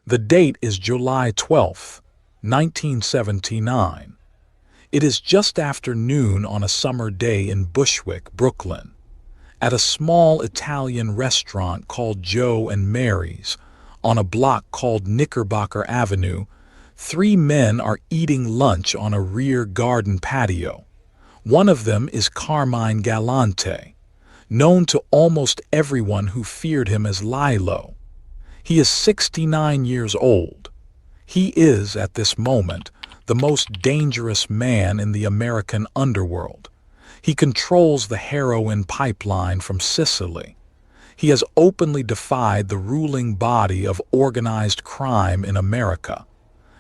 The date is July 12th, 1979. It is just after noon on a summer day in Bushwick, Brooklyn. At a small Italian restaurant called Joe and Mary's, on a block called Knickerbocker Avenue, three men are eating lunch on a rear garden patio. One of them is Carmine Galante, known to almost everyone who feared him as Lilo. He is 69 years old. He is, at this moment, the most dangerous man in the American underworld. He controls the heroin pipeline from Sicily. He has openly defied the ruling body of organized crime in America.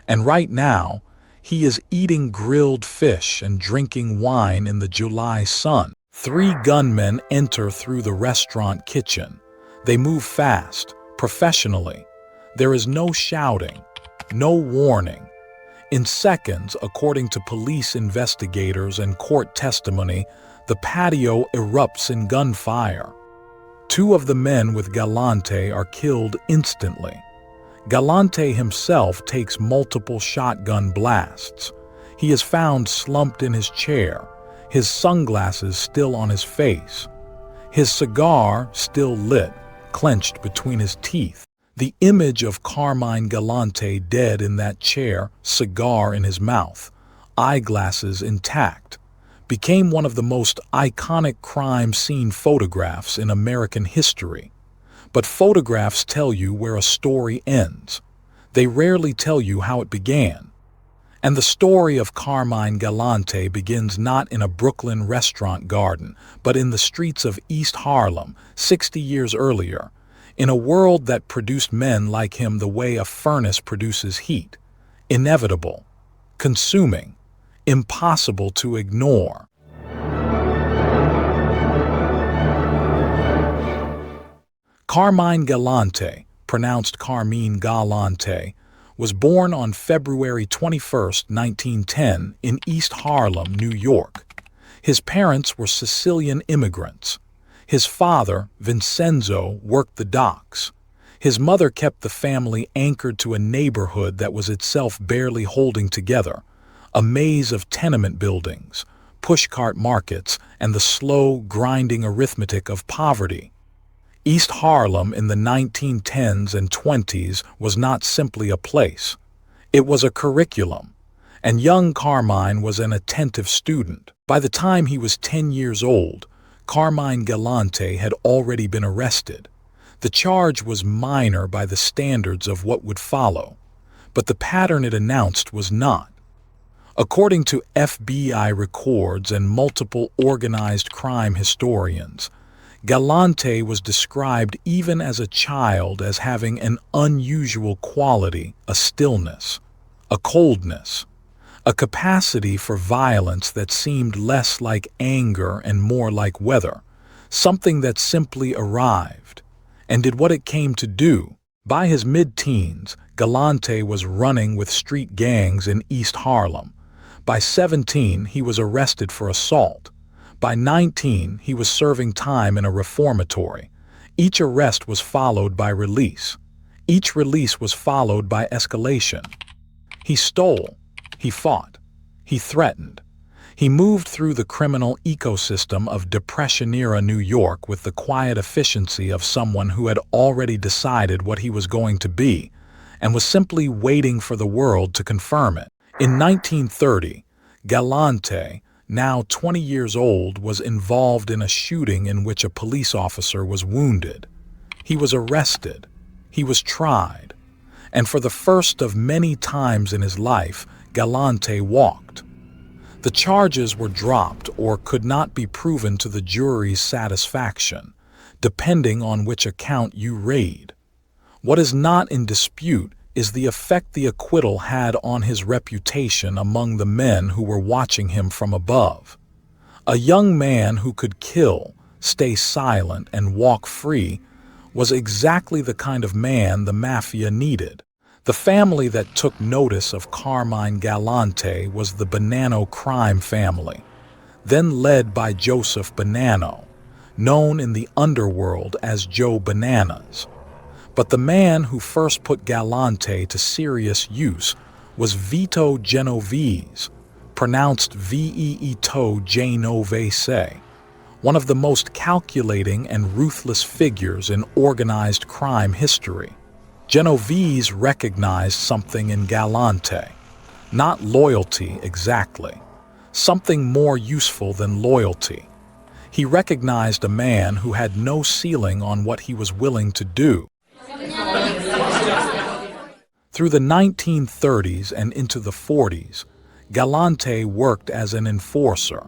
And right now, he is eating grilled fish and drinking wine in the July sun. Three gunmen enter through the restaurant kitchen. They move fast, professionally. There is no shouting, no warning. In seconds, according to police investigators and court testimony, the patio erupts in gunfire. Two of the men with Galante are killed instantly. Galante himself takes multiple shotgun blasts. He is found slumped in his chair, his sunglasses still on his face, his cigar still lit, clenched between his teeth. The image of Carmine Galante dead in that chair, cigar in his mouth, eyeglasses intact, became one of the most iconic crime scene photographs in American history. But photographs tell you where a story ends. They rarely tell you how it began. And the story of Carmine Galante begins not in a Brooklyn restaurant garden, but in the streets of East Harlem, 60 years earlier, in a world that produced men like him the way a furnace produces heat, inevitable, consuming, impossible to ignore. Carmine Galante, pronounced Carmine Galante, was born on February 21, 1910, in East Harlem, New York. His parents were Sicilian immigrants. His father, Vincenzo, worked the docks. His mother kept the family anchored to a neighborhood that was itself barely holding together, a maze of tenement buildings, pushcart markets, and the slow, grinding arithmetic of poverty. East Harlem in the 1910s and 20s was not simply a place. It was a curriculum, and young Carmine was an attentive student. By the time he was 10 years old, Carmine Galante had already been arrested. The charge was minor by the standards of what would follow, but the pattern it announced was not. According to FBI records and multiple organized crime historians, Galante was described even as a child as having an unusual quality, a stillness, a coldness, a capacity for violence that seemed less like anger and more like weather, something that simply arrived and did what it came to do. By his mid-teens, Galante was running with street gangs in East Harlem. By 17, he was arrested for assault. By 19, he was serving time in a reformatory. Each arrest was followed by release. Each release was followed by escalation. He stole. He fought. He threatened. He moved through the criminal ecosystem of Depression-era New York with the quiet efficiency of someone who had already decided what he was going to be and was simply waiting for the world to confirm it. In 1930, Galante, now 20 years old, was involved in a shooting in which a police officer was wounded. He was arrested. He was tried. And for the first of many times in his life, Galante walked. The charges were dropped or could not be proven to the jury's satisfaction, depending on which account you read. What is not in dispute is the effect the acquittal had on his reputation among the men who were watching him from above. A young man who could kill, stay silent, and walk free was exactly the kind of man the Mafia needed. The family that took notice of Carmine Galante was the Bonanno crime family, then led by Joseph Bonanno, known in the underworld as Joe Bananas. But the man who first put Galante to serious use was Vito Genovese, pronounced Veito Genovese, one of the most calculating and ruthless figures in organized crime history. Genovese recognized something in Galante, not loyalty exactly, something more useful than loyalty. He recognized a man who had no ceiling on what he was willing to do. Through the 1930s and into the 40s, Galante worked as an enforcer,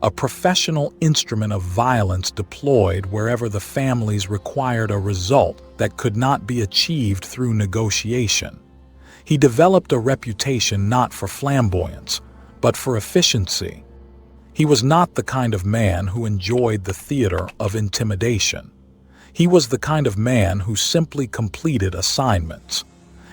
a professional instrument of violence deployed wherever the families required a result that could not be achieved through negotiation. He developed a reputation not for flamboyance, but for efficiency. He was not the kind of man who enjoyed the theater of intimidation. He was the kind of man who simply completed assignments.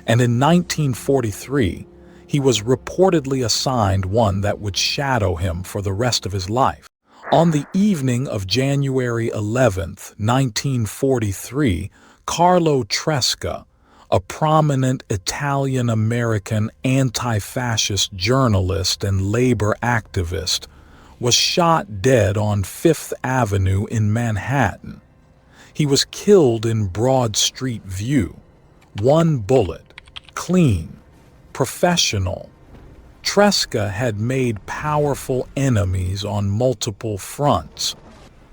And in 1943, he was reportedly assigned one that would shadow him for the rest of his life. On the evening of January 11, 1943, Carlo Tresca, a prominent Italian-American anti-fascist journalist and labor activist, was shot dead on Fifth Avenue in Manhattan. He was killed in Broad Street View. One bullet, clean, professional. Tresca had made powerful enemies on multiple fronts,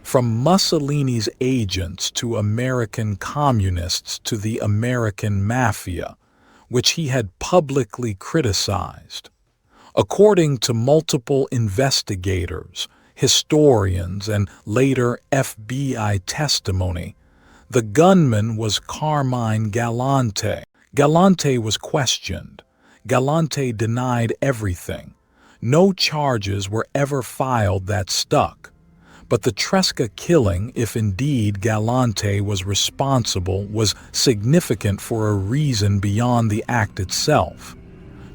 from Mussolini's agents to American communists to the American Mafia, which he had publicly criticized. According to multiple investigators, historians, and later FBI testimony, the gunman was Carmine Galante. Galante was questioned. Galante denied everything. No charges were ever filed that stuck. But the Tresca killing, if indeed Galante was responsible, was significant for a reason beyond the act itself.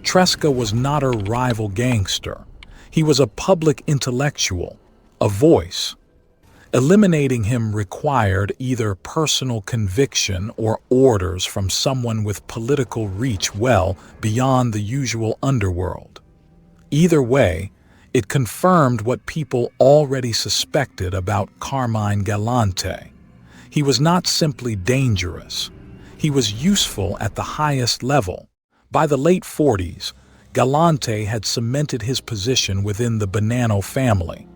Tresca was not a rival gangster. He was a public intellectual, a voice. Eliminating him required either personal conviction or orders from someone with political reach well beyond the usual underworld. Either way, it confirmed what people already suspected about Carmine Galante. He was not simply dangerous. He was useful at the highest level. By the late 40s, Galante had cemented his position within the Bonanno family.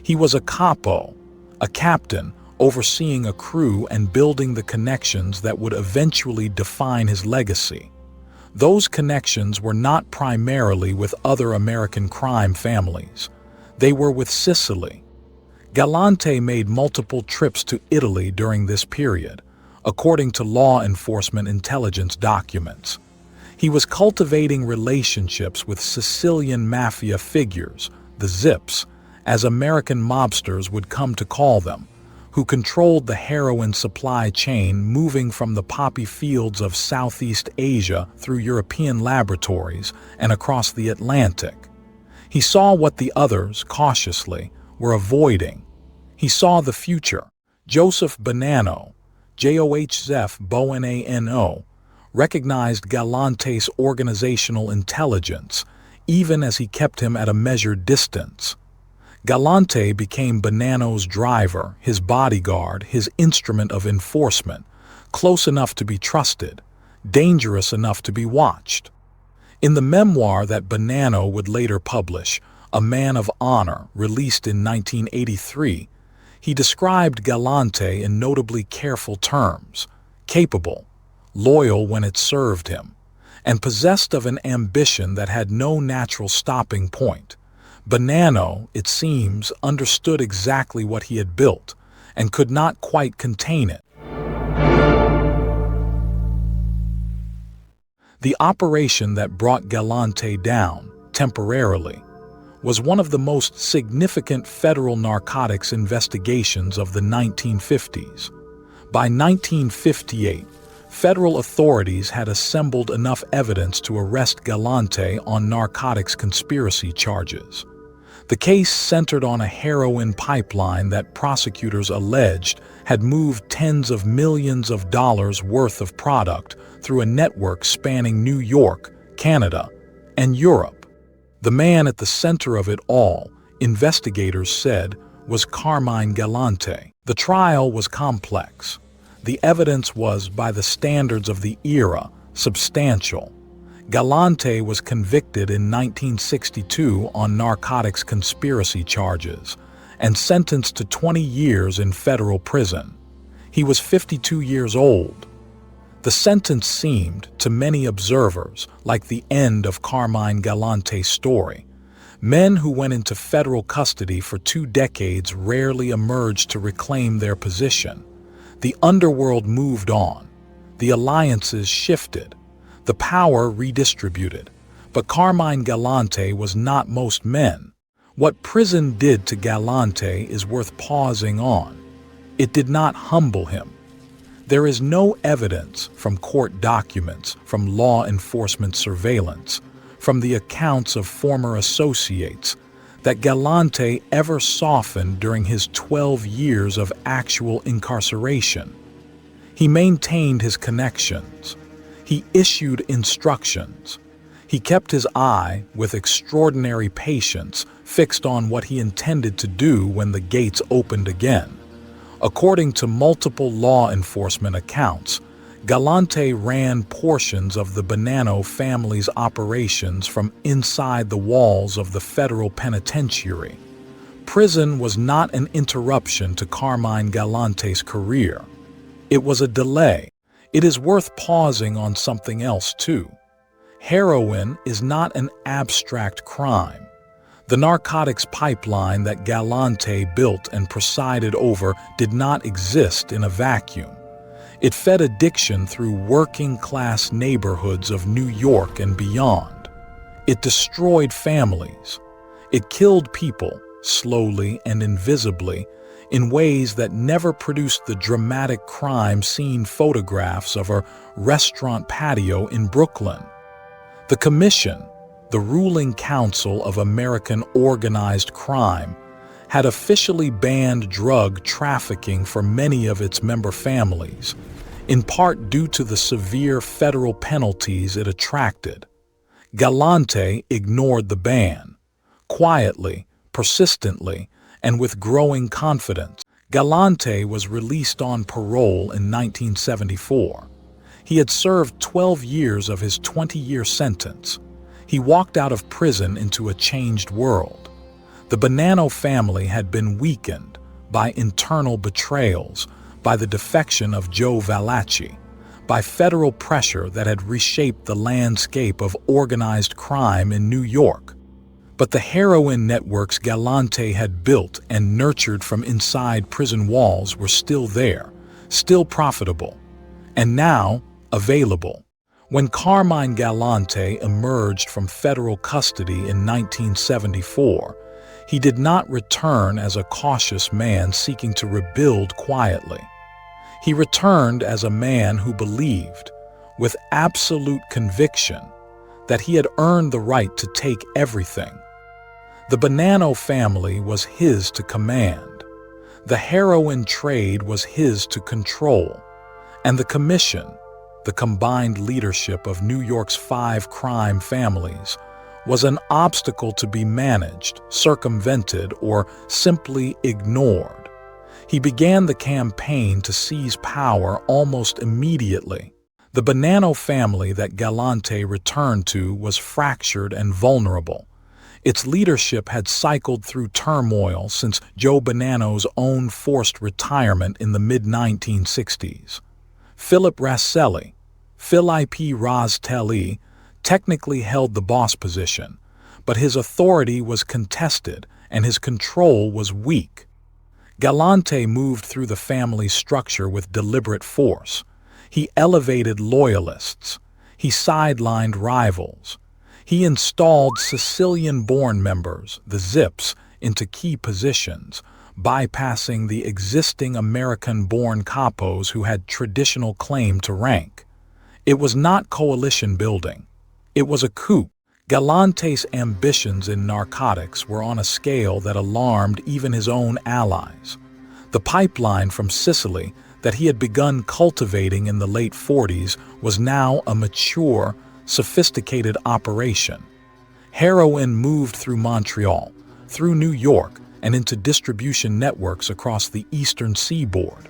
He was a capo, a captain overseeing a crew and building the connections that would eventually define his legacy. Those connections were not primarily with other American crime families. They were with Sicily. Galante made multiple trips to Italy during this period, according to law enforcement intelligence documents. He was cultivating relationships with Sicilian mafia figures, the Zips, as American mobsters would come to call them, who controlled the heroin supply chain moving from the poppy fields of Southeast Asia through European laboratories and across the Atlantic. He saw what the others, cautiously, were avoiding. He saw the future. Joseph Bonanno, Johzef Bonanno, recognized Galante's organizational intelligence, even as he kept him at a measured distance. Galante became Bonanno's driver, his bodyguard, his instrument of enforcement, close enough to be trusted, dangerous enough to be watched. In the memoir that Bonanno would later publish, A Man of Honor, released in 1983, he described Galante in notably careful terms: capable, loyal when it served him, and possessed of an ambition that had no natural stopping point. Bonanno, it seems, understood exactly what he had built and could not quite contain it. The operation that brought Galante down, temporarily, was one of the most significant federal narcotics investigations of the 1950s. By 1958, federal authorities had assembled enough evidence to arrest Galante on narcotics conspiracy charges. The case centered on a heroin pipeline that prosecutors alleged had moved tens of millions of dollars worth of product through a network spanning New York, Canada, and Europe. The man at the center of it all, investigators said, was Carmine Galante. The trial was complex. The evidence was, by the standards of the era, substantial. Galante was convicted in 1962 on narcotics conspiracy charges and sentenced to 20 years in federal prison. He was 52 years old. The sentence seemed, to many observers, like the end of Carmine Galante's story. Men who went into federal custody for 2 decades rarely emerged to reclaim their position. The underworld moved on. The alliances shifted. The power redistributed. But Carmine Galante was not most men. What prison did to Galante is worth pausing on. It did not humble him. There is no evidence from court documents, from law enforcement surveillance, from the accounts of former associates, that Galante ever softened during his 12 years of actual incarceration. He maintained his connections. He issued instructions. He kept his eye, with extraordinary patience, fixed on what he intended to do when the gates opened again. According to multiple law enforcement accounts, Galante ran portions of the Bonanno family's operations from inside the walls of the federal penitentiary. Prison was not an interruption to Carmine Galante's career. It was a delay. It is worth pausing on something else, too. Heroin is not an abstract crime. The narcotics pipeline that Galante built and presided over did not exist in a vacuum. It fed addiction through working-class neighborhoods of New York and beyond. It destroyed families. It killed people, slowly and invisibly, in ways that never produced the dramatic crime scene photographs of a restaurant patio in Brooklyn. The Commission, the ruling council of American organized crime, had officially banned drug trafficking for many of its member families, in part due to the severe federal penalties it attracted. Galante ignored the ban. Quietly, persistently, and with growing confidence, Galante was released on parole in 1974. He had served 12 years of his 20-year sentence. He walked out of prison into a changed world. The Bonanno family had been weakened by internal betrayals, by the defection of Joe Valachi, by federal pressure that had reshaped the landscape of organized crime in New York. But the heroin networks Galante had built and nurtured from inside prison walls were still there, still profitable, and now available. When Carmine Galante emerged from federal custody in 1974, he did not return as a cautious man seeking to rebuild quietly. He returned as a man who believed, with absolute conviction, that he had earned the right to take everything. The Bonanno family was his to command. The heroin trade was his to control. And the Commission, the combined leadership of New York's 5 crime families, was an obstacle to be managed, circumvented, or simply ignored. He began the campaign to seize power almost immediately. The Bonanno family that Galante returned to was fractured and vulnerable. Its leadership had cycled through turmoil since Joe Bonanno's own forced retirement in the mid-1960s. Philip Rasselli, Philippe Rastelli, technically held the boss position, but his authority was contested and his control was weak. Galante moved through the family structure with deliberate force. He elevated loyalists. He sidelined rivals. He installed Sicilian-born members, the Zips, into key positions, bypassing the existing American-born capos who had traditional claim to rank. It was not coalition building. It was a coup. Galante's ambitions in narcotics were on a scale that alarmed even his own allies. The pipeline from Sicily that he had begun cultivating in the late 40s was now a mature, sophisticated operation. Heroin moved through Montreal, through New York, and into distribution networks across the eastern seaboard.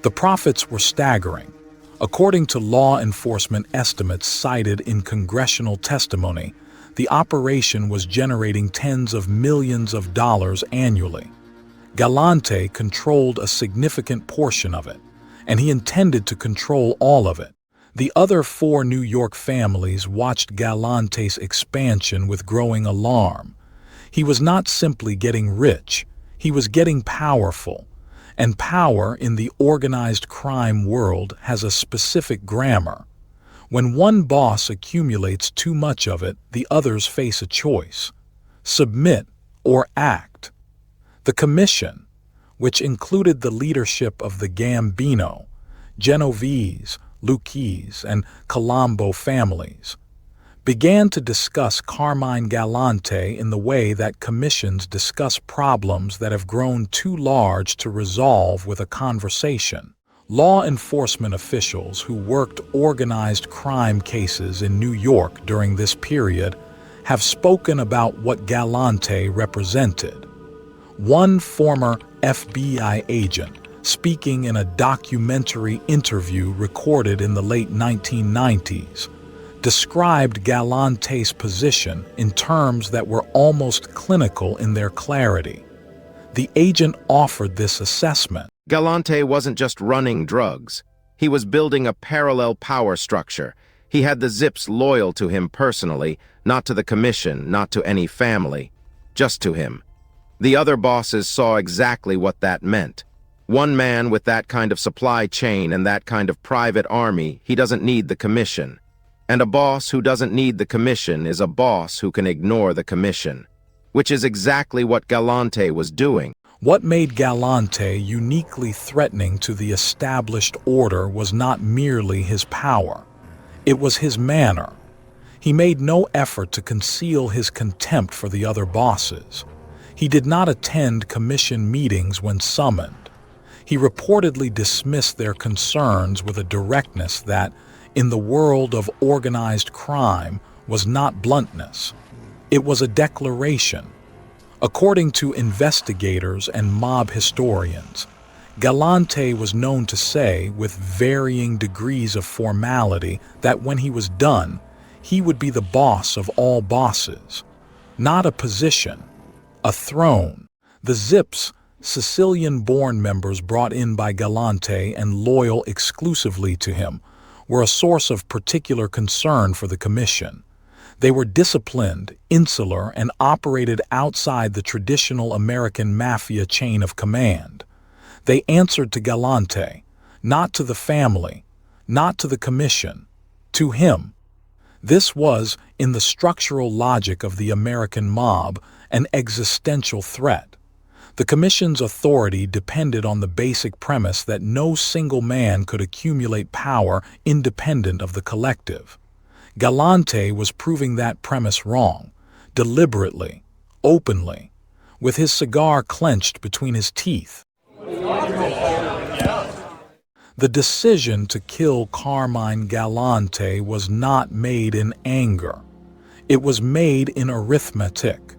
The profits were staggering. According to law enforcement estimates cited in congressional testimony, the operation was generating tens of millions of dollars annually. Galante controlled a significant portion of it, and he intended to control all of it. The other 4 New York families watched Galante's expansion with growing alarm. He was not simply getting rich, he was getting powerful. And power in the organized crime world has a specific grammar. When one boss accumulates too much of it, the others face a choice: submit or act. The commission, which included the leadership of the Gambino, Genovese, Lucchese, and Colombo families, began to discuss Carmine Galante in the way that commissions discuss problems that have grown too large to resolve with a conversation. Law enforcement officials who worked organized crime cases in New York during this period have spoken about what Galante represented. One former FBI agent, speaking in a documentary interview recorded in the late 1990s, described Galante's position in terms that were almost clinical in their clarity. The agent offered this assessment: Galante wasn't just running drugs. He was building a parallel power structure. He had the Zips loyal to him personally, not to the commission, not to any family, just to him. The other bosses saw exactly what that meant. One man with that kind of supply chain and that kind of private army, he doesn't need the commission. And a boss who doesn't need the commission is a boss who can ignore the commission, which is exactly what Galante was doing. What made Galante uniquely threatening to the established order was not merely his power. It was his manner. He made no effort to conceal his contempt for the other bosses. He did not attend commission meetings when summoned. He reportedly dismissed their concerns with a directness that, in the world of organized crime, was not bluntness. It was a declaration. According to investigators and mob historians, Galante was known to say, with varying degrees of formality, that when he was done, he would be the boss of all bosses. Not a position, a throne. The Zips, Sicilian-born members brought in by Galante and loyal exclusively to him, were a source of particular concern for the commission. They were disciplined, insular, and operated outside the traditional American mafia chain of command. They answered to Galante, not to the family, not to the commission, to him. This was, in the structural logic of the American mob, an existential threat. The commission's authority depended on the basic premise that no single man could accumulate power independent of the collective. Galante was proving that premise wrong, deliberately, openly, with his cigar clenched between his teeth. The decision to kill Carmine Galante was not made in anger. It was made in arithmetic.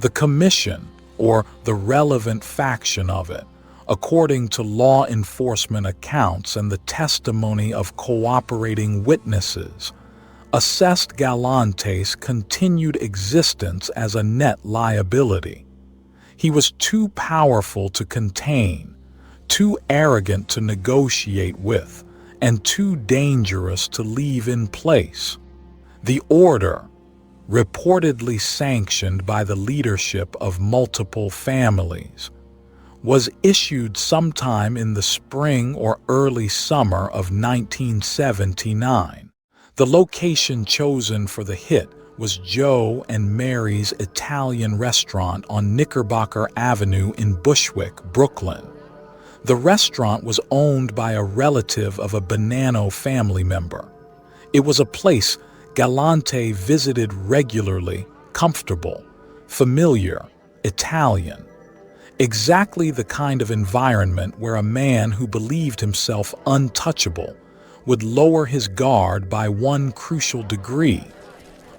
The commission, or the relevant faction of it, according to law enforcement accounts and the testimony of cooperating witnesses, assessed Galante's continued existence as a net liability. He was too powerful to contain, too arrogant to negotiate with, and too dangerous to leave in place. The order, reportedly sanctioned by the leadership of multiple families, was issued sometime in the spring or early summer of 1979. The location chosen for the hit was Joe and Mary's Italian restaurant on Knickerbocker Avenue in Bushwick, Brooklyn. The restaurant was owned by a relative of a Bonanno family member. It was a place Galante visited regularly, comfortable, familiar, Italian. Exactly the kind of environment where a man who believed himself untouchable would lower his guard by one crucial degree.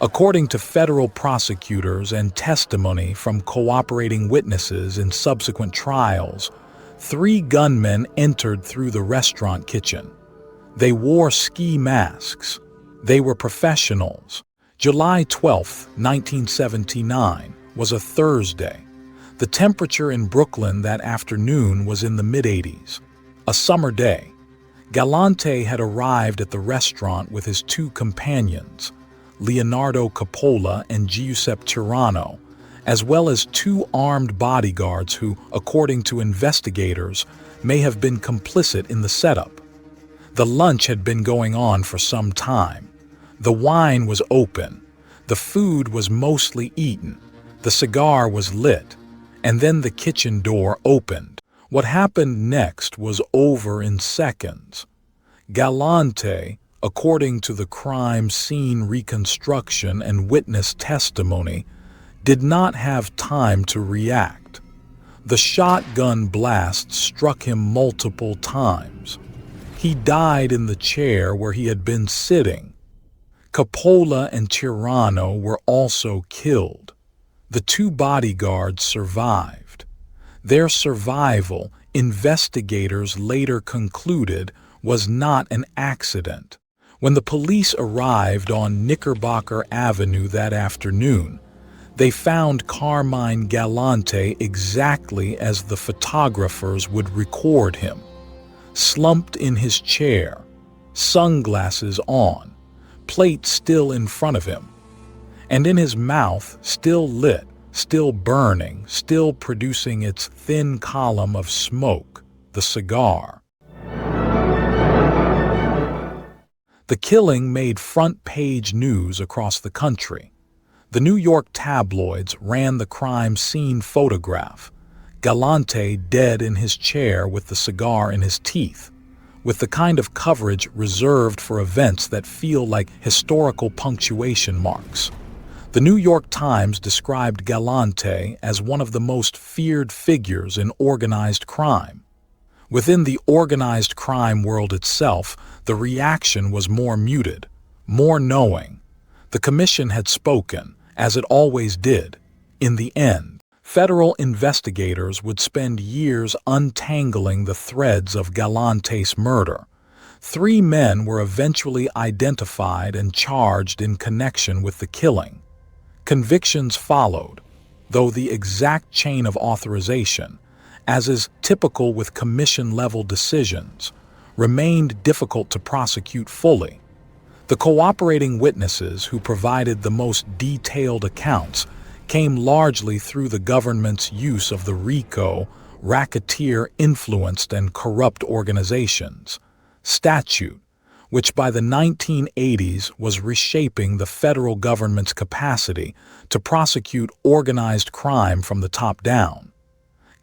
According to federal prosecutors and testimony from cooperating witnesses in subsequent trials, 3 gunmen entered through the restaurant kitchen. They wore ski masks. They were professionals. July 12, 1979, was a Thursday. The temperature in Brooklyn that afternoon was in the mid-80s. A summer day. Galante had arrived at the restaurant with his 2 companions, Leonardo Coppola and Giuseppe Tirano, as well as 2 armed bodyguards who, according to investigators, may have been complicit in the setup. The lunch had been going on for some time. The wine was open. The food was mostly eaten. The cigar was lit. And then the kitchen door opened. What happened next was over in seconds. Galante, according to the crime scene reconstruction and witness testimony, did not have time to react. The shotgun blast struck him multiple times. He died in the chair where he had been sitting. Coppola and Tirano were also killed. The 2 bodyguards survived. Their survival, investigators later concluded, was not an accident. When the police arrived on Knickerbocker Avenue that afternoon, they found Carmine Galante exactly as the photographers would record him, slumped in his chair, sunglasses on, plate still in front of him, and in his mouth, still lit, still burning, still producing its thin column of smoke, the cigar. The killing made front-page news across the country. The New York tabloids ran the crime scene photograph, Galante dead in his chair with the cigar in his teeth, with the kind of coverage reserved for events that feel like historical punctuation marks. The New York Times described Galante as one of the most feared figures in organized crime. Within the organized crime world itself, the reaction was more muted, more knowing. The commission had spoken, as it always did. In the end, federal investigators would spend years untangling the threads of Galante's murder. 3 men were eventually identified and charged in connection with the killing. Convictions followed, though the exact chain of authorization, as is typical with commission-level decisions, remained difficult to prosecute fully. The cooperating witnesses who provided the most detailed accounts came largely through the government's use of the RICO, racketeer-influenced and corrupt organizations, statute, which by the 1980s was reshaping the federal government's capacity to prosecute organized crime from the top down.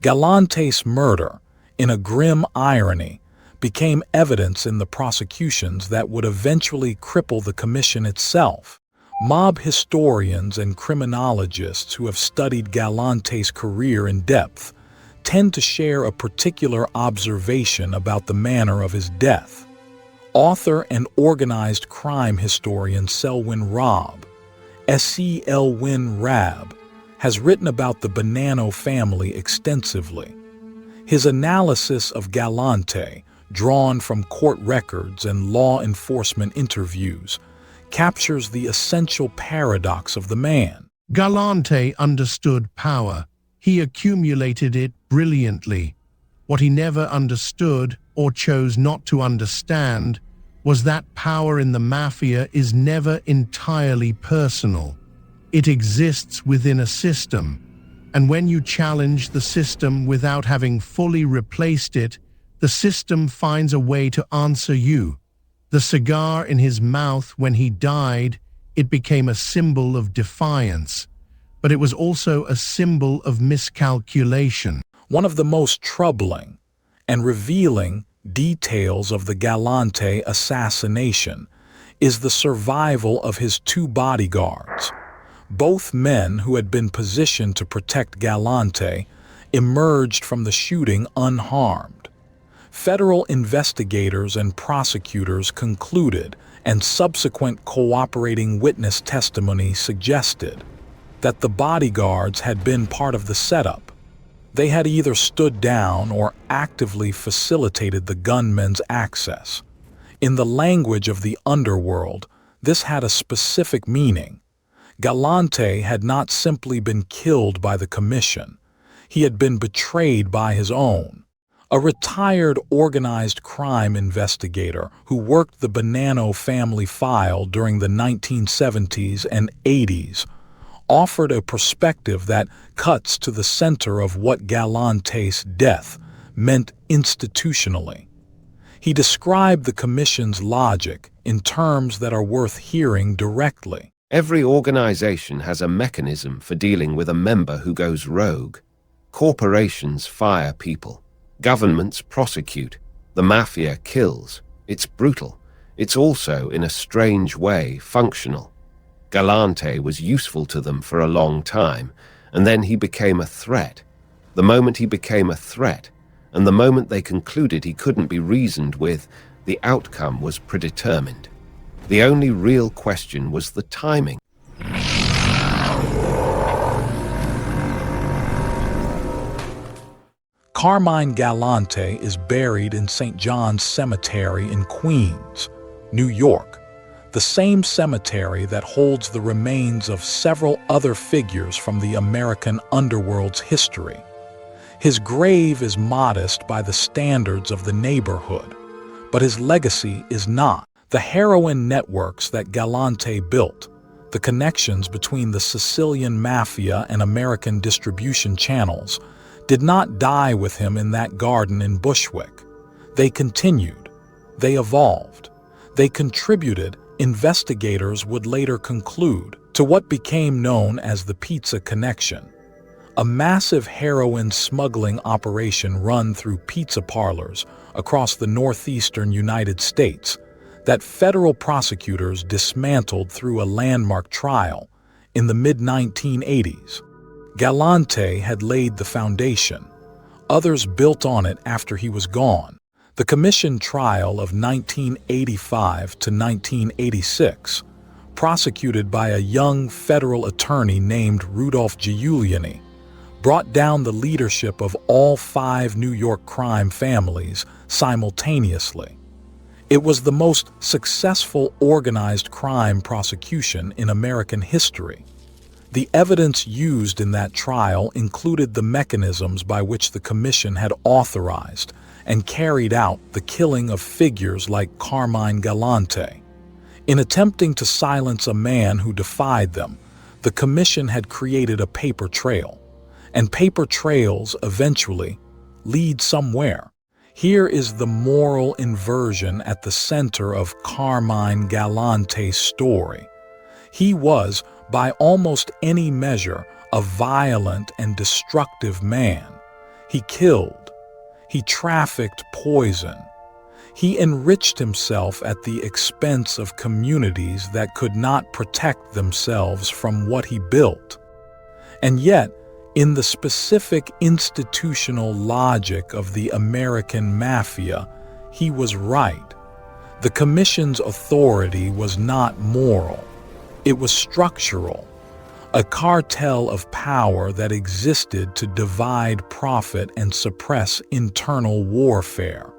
Galante's murder, in a grim irony, became evidence in the prosecutions that would eventually cripple the commission itself. Mob historians and criminologists who have studied Galante's career in depth tend to share a particular observation about the manner of his death. Author and organized crime historian Selwyn Rabb, S.C. Elwyn Rabb, has written about the Bonanno family extensively. His analysis of Galante, drawn from court records and law enforcement interviews, captures the essential paradox of the man. Galante understood power. He accumulated it brilliantly. What he never understood, or chose not to understand, was that power in the mafia is never entirely personal. It exists within a system, and when you challenge the system without having fully replaced it, the system finds a way to answer you. The cigar in his mouth when he died, it became a symbol of defiance, but it was also a symbol of miscalculation. One of the most troubling and revealing details of the Galante assassination is the survival of his two bodyguards. Both men who had been positioned to protect Galante emerged from the shooting unharmed. Federal investigators and prosecutors concluded, and subsequent cooperating witness testimony suggested, that the bodyguards had been part of the setup. They had either stood down or actively facilitated the gunmen's access. In the language of the Underworld, this had a specific meaning. Galante had not simply been killed by the Commission. He had been betrayed by his own. A retired organized crime investigator who worked the Bonanno family file during the 1970s and 80s offered a perspective that cuts to the center of what Galante's death meant institutionally. He described the Commission's logic in terms that are worth hearing directly. Every organization has a mechanism for dealing with a member who goes rogue. Corporations fire people. Governments prosecute. The mafia kills. It's brutal. It's also, in a strange way, functional. Galante was useful to them for a long time, and then he became a threat. The moment he became a threat, and the moment they concluded he couldn't be reasoned with, the outcome was predetermined. The only real question was the timing. Carmine Galante is buried in St. John's Cemetery in Queens, New York, the same cemetery that holds the remains of several other figures from the American underworld's history. His grave is modest by the standards of the neighborhood, but his legacy is not. The heroin networks that Galante built, the connections between the Sicilian mafia and American distribution channels, did not die with him in that garden in Bushwick. They continued. They evolved. They contributed, investigators would later conclude, to what became known as the Pizza Connection, a massive heroin smuggling operation run through pizza parlors across the northeastern United States that federal prosecutors dismantled through a landmark trial in the mid-1980s. Galante had laid the foundation. Others built on it after he was gone. The Commission trial of 1985 to 1986, prosecuted by a young federal attorney named Rudolph Giuliani, brought down the leadership of all 5 New York crime families simultaneously. It was the most successful organized crime prosecution in American history. The evidence used in that trial included the mechanisms by which the Commission had authorized and carried out the killing of figures like Carmine Galante. In attempting to silence a man who defied them, the Commission had created a paper trail, and paper trails eventually lead somewhere. Here is the moral inversion at the center of Carmine Galante's story. He was, by almost any measure, a violent and destructive man. He killed. He trafficked poison. He enriched himself at the expense of communities that could not protect themselves from what he built. And yet, in the specific institutional logic of the American mafia, he was right. The Commission's authority was not moral. It was structural, a cartel of power that existed to divide profit and suppress internal warfare.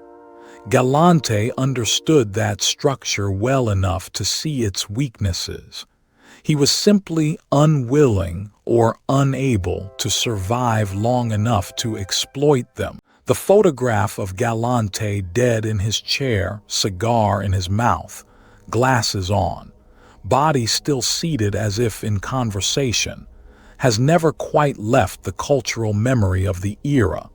Galante understood that structure well enough to see its weaknesses. He was simply unwilling or unable to survive long enough to exploit them. The photograph of Galante dead in his chair, cigar in his mouth, glasses on, body still seated as if in conversation, has never quite left the cultural memory of the era.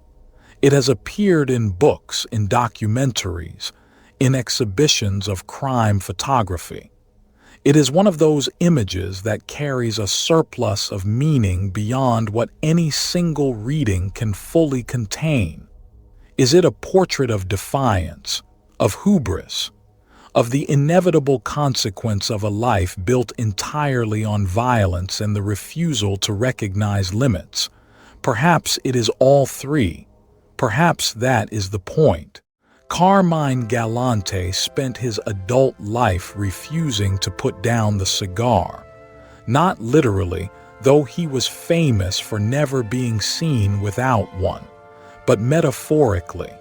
It has appeared in books, in documentaries, in exhibitions of crime photography. It is one of those images that carries a surplus of meaning beyond what any single reading can fully contain. Is it a portrait of defiance, of hubris, of the inevitable consequence of a life built entirely on violence and the refusal to recognize limits. Perhaps it is all three. Perhaps that is the point. Carmine Galante spent his adult life refusing to put down the cigar. Not literally, though he was famous for never being seen without one, but metaphorically.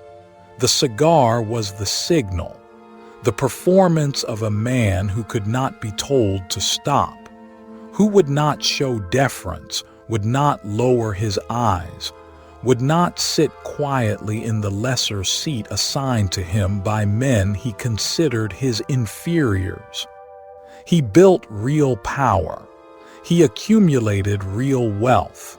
The cigar was the signal, the performance of a man who could not be told to stop, who would not show deference, would not lower his eyes, would not sit quietly in the lesser seat assigned to him by men he considered his inferiors. He built real power. He accumulated real wealth.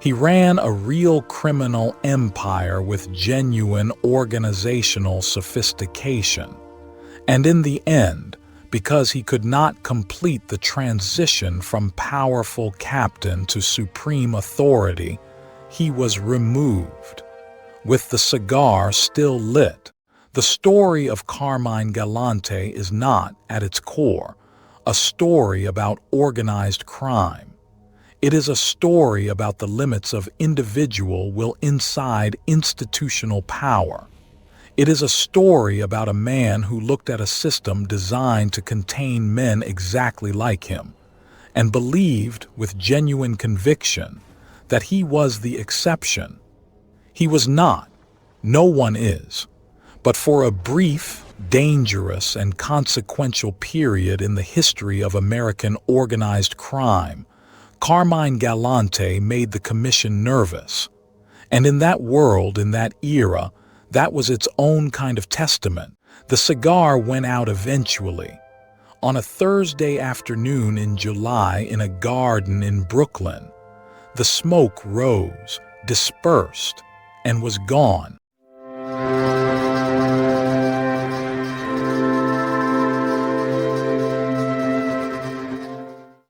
He ran a real criminal empire with genuine organizational sophistication. And in the end, because he could not complete the transition from powerful captain to supreme authority, he was removed. With the cigar still lit, the story of Carmine Galante is not, at its core, a story about organized crime. It is a story about the limits of individual will inside institutional power. It is a story about a man who looked at a system designed to contain men exactly like him, and believed with genuine conviction that he was the exception. He was not. No one is. But for a brief, dangerous, and consequential period in the history of American organized crime, Carmine Galante made the Commission nervous. And in that world, in that era, that was its own kind of testament. The cigar went out eventually. On a Thursday afternoon in July in a garden in Brooklyn, the smoke rose, dispersed, and was gone.